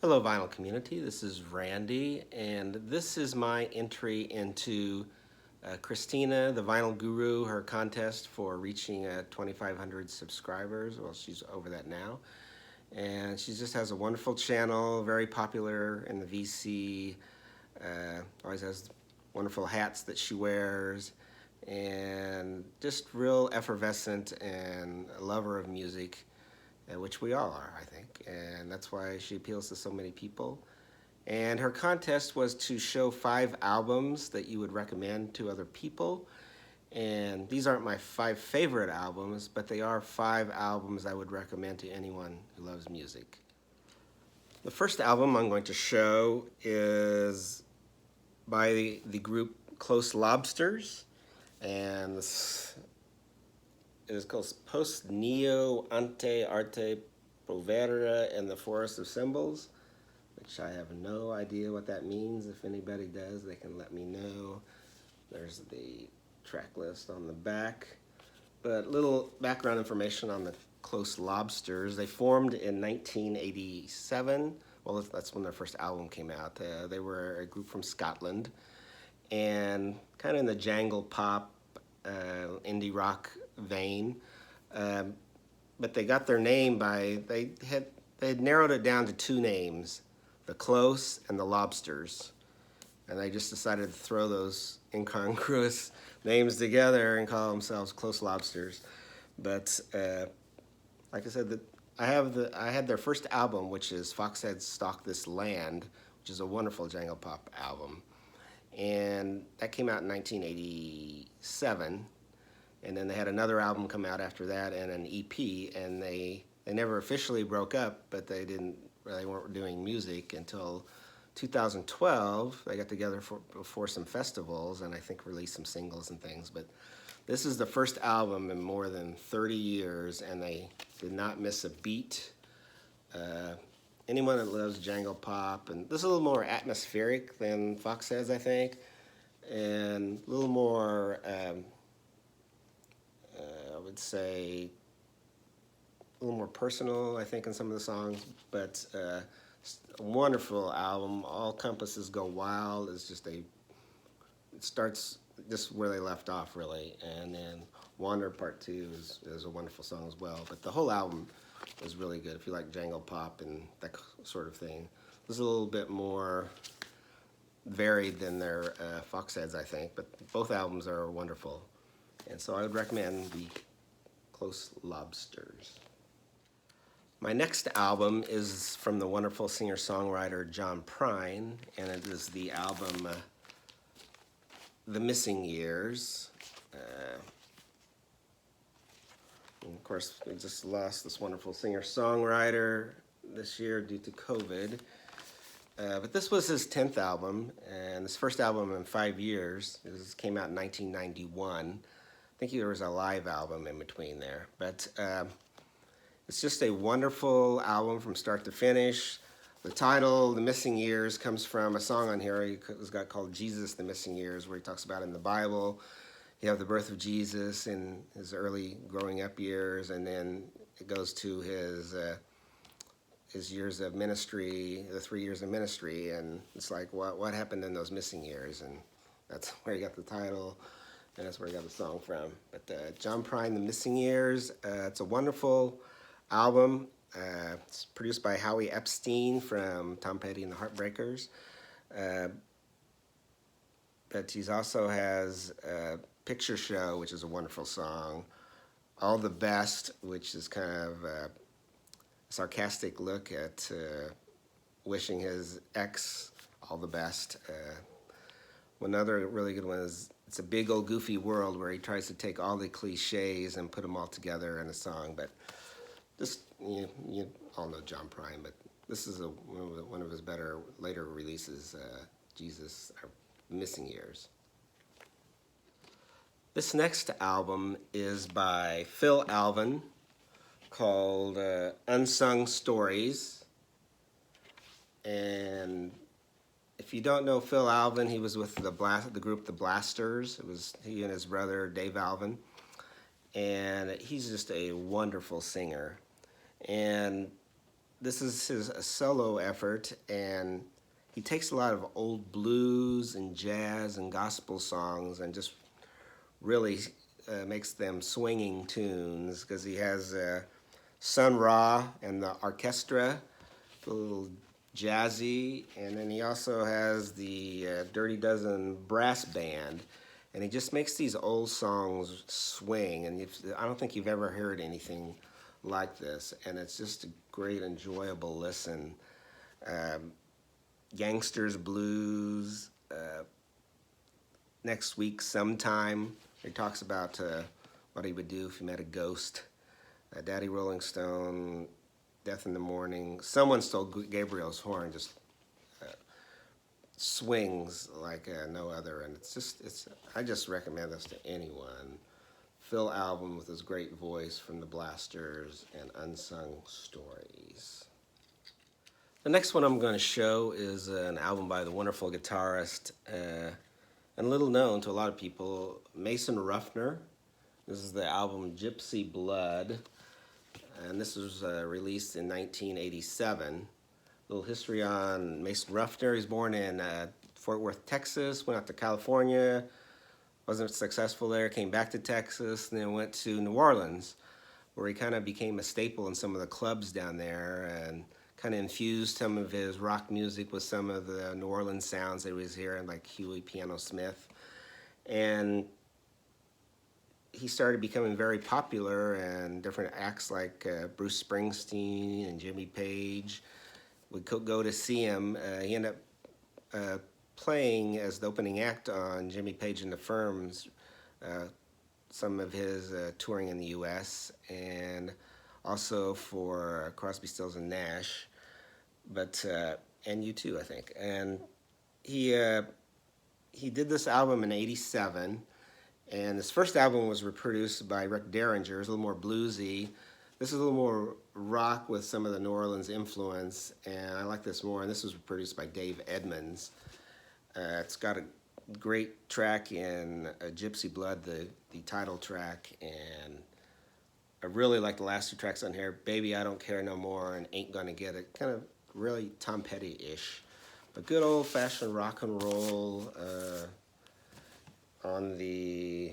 Hello, vinyl community. This is Randy, and this is my entry into Christina, the vinyl guru, her contest for reaching 2,500 subscribers. Well, she's over that now. And she just has a wonderful channel, very popular in the VC, always has wonderful hats that she wears, and just real effervescent and a lover of music, which we all are, I think, and that's why she appeals to so many people. And her contest was to show 5 albums that you would recommend to other people. And these aren't my 5 favorite albums, but they are 5 albums I would recommend to anyone who loves music. The first album I'm going to show is by the group Close Lobsters, and this it is called Post Neo Ante Arte Provera in the Forest of Symbols, which I have no idea what that means. If anybody does, they can let me know. There's the track list on the back. But little background information on the Close Lobsters. They formed in 1987. Well, that's when their first album came out. They were a group from Scotland, and kind of in the jangle pop, indie rock vein. But they got their name by, they had narrowed it down to 2 names, the Close and the Lobsters. And they just decided to throw those incongruous names together and call themselves Close Lobsters. But like I said, I had their first album, which is Foxhead Stalk This Land, which is a wonderful jangle pop album. And that came out in 1987. And then they had another album come out after that and an EP, and they never officially broke up, but they weren't doing music until 2012. They got together for some festivals and I think released some singles and things. But this is the first album in more than 30 years, and they did not miss a beat. Anyone that loves jangle pop, and this is a little more atmospheric than Foxheads, I think, and a little more, I would say, a little more personal, I think, in some of the songs, but a wonderful album. All compasses go wild. It starts just where they left off, really, and then Wander Part 2 is a wonderful song as well. But the whole album is really good if you like jangle pop and that sort of thing. This is a little bit more varied than their Foxheads, I think, but both albums are wonderful. And so I would recommend the Close Lobsters. My next album is from the wonderful singer-songwriter John Prine, and it is the album The Missing Years. And of course, we just lost this wonderful singer-songwriter this year due to COVID. But this was his 10th album, and his first album in 5 years. This came out in 1991. I think there was a live album in between there. But it's just a wonderful album from start to finish. The title, The Missing Years, comes from a song on here he's got called Jesus, The Missing Years, where he talks about in the Bible, you have the birth of Jesus in his early growing up years, and then it goes to his years of ministry, the 3 years of ministry, and it's like, what happened in those missing years? And that's where he got the title, and that's where he got the song from. But John Prine, The Missing Years, it's a wonderful album. It's produced by Howie Epstein from Tom Petty and the Heartbreakers. But he also has Picture Show, which is a wonderful song. All the Best, which is kind of a sarcastic look at wishing his ex all the best. Another really good one is It's a Big Old Goofy World, where he tries to take all the cliches and put them all together in a song. But just, you all know John Prine, but this is one of his better later releases, Jesus, or Missing Years. This next album is by Phil Alvin, called Unsung Stories. And if you don't know Phil Alvin, he was with the group The Blasters. It was he and his brother Dave Alvin. And he's just a wonderful singer. And this is his a solo effort, and he takes a lot of old blues and jazz and gospel songs and just really makes them swinging tunes, because he has Sun Ra and the orchestra, a little jazzy, and then he also has the Dirty Dozen brass band, and he just makes these old songs swing, and I don't think you've ever heard anything like this, and it's just a great, enjoyable listen. Gangsters Blues, next week sometime, he talks about what he would do if he met a ghost. Daddy Rolling Stone, Death in the Morning. Someone Stole Gabriel's Horn just swings like no other, and I just recommend this to anyone. Phil album with his great voice from the Blasters and Unsung Stories. The next one I'm going to show is an album by the wonderful guitarist and little known to a lot of people, Mason Ruffner. This is the album Gypsy Blood, and this was released in 1987. A little history on Mason Ruffner. He was born in Fort Worth, Texas, went out to California, wasn't successful there, came back to Texas, and then went to New Orleans, where he kind of became a staple in some of the clubs down there and kind of infused some of his rock music with some of the New Orleans sounds that he was hearing, like Huey Piano Smith. And he started becoming very popular, and different acts like Bruce Springsteen and Jimmy Page would go to see him. He ended up playing as the opening act on Jimmy Page and the Firm's some of his touring in the U.S. and also for Crosby, Stills and Nash, but and U2, I think. And he did this album in '87, and his first album was reproduced by Rick Derringer. It's a little more bluesy. This is a little more rock with some of the New Orleans influence, and I like this more. And this was produced by Dave Edmunds. It's got a great track in Gypsy Blood, the title track, and I really like the last two tracks on here, Baby I Don't Care No More and Ain't Gonna Get It. Kind of really Tom Petty-ish, but good old-fashioned rock and roll on the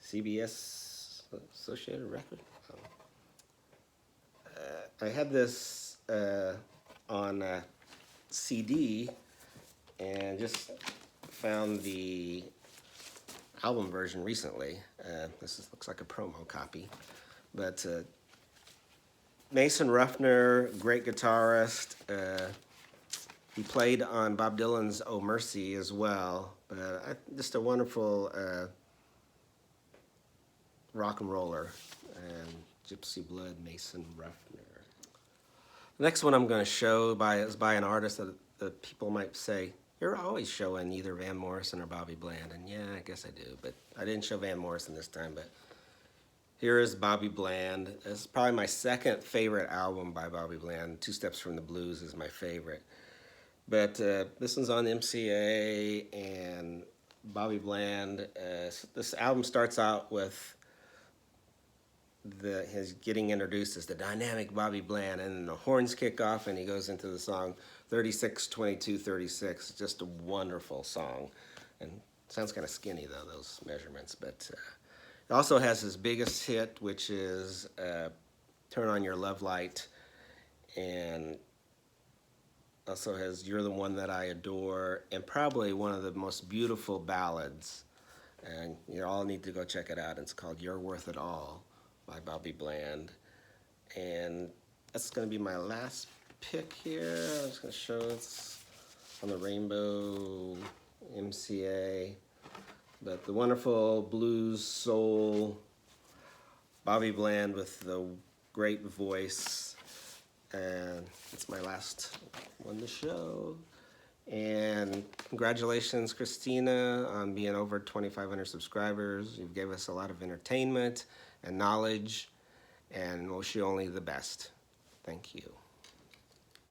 CBS Associated Record. I had this on CD and just found the album version recently. Looks like a promo copy, but Mason Ruffner, great guitarist. He played on Bob Dylan's "Oh Mercy" as well, but just a wonderful rock and roller. And Gypsy Blood, Mason Ruffner. The next one I'm going to show is by an artist that people might say, you're always showing either Van Morrison or Bobby Bland. And yeah, I guess I do, but I didn't show Van Morrison this time. But here is Bobby Bland. It's probably my second favorite album by Bobby Bland. Two Steps from the Blues is my favorite. But this one's on MCA, and Bobby Bland. This album starts out with his getting introduced as the dynamic Bobby Bland, and then the horns kick off, and he goes into the song 36, 22, 36. Just a wonderful song, and sounds kind of skinny though, those measurements. But it also has his biggest hit, which is Turn On Your Love Light, and also has You're the One That I Adore, and probably one of the most beautiful ballads, and you all need to go check it out. It's called Youre Worth It All by Bobby Bland. And that's going to be my last pick here. I'm just going to show it's on the Rainbow MCA. But the wonderful blues, soul, Bobby Bland with the great voice. And it's my last one to show. And congratulations, Christina, on being over 2,500 subscribers. You've gave us a lot of entertainment and knowledge, and wish you only the best. Thank you.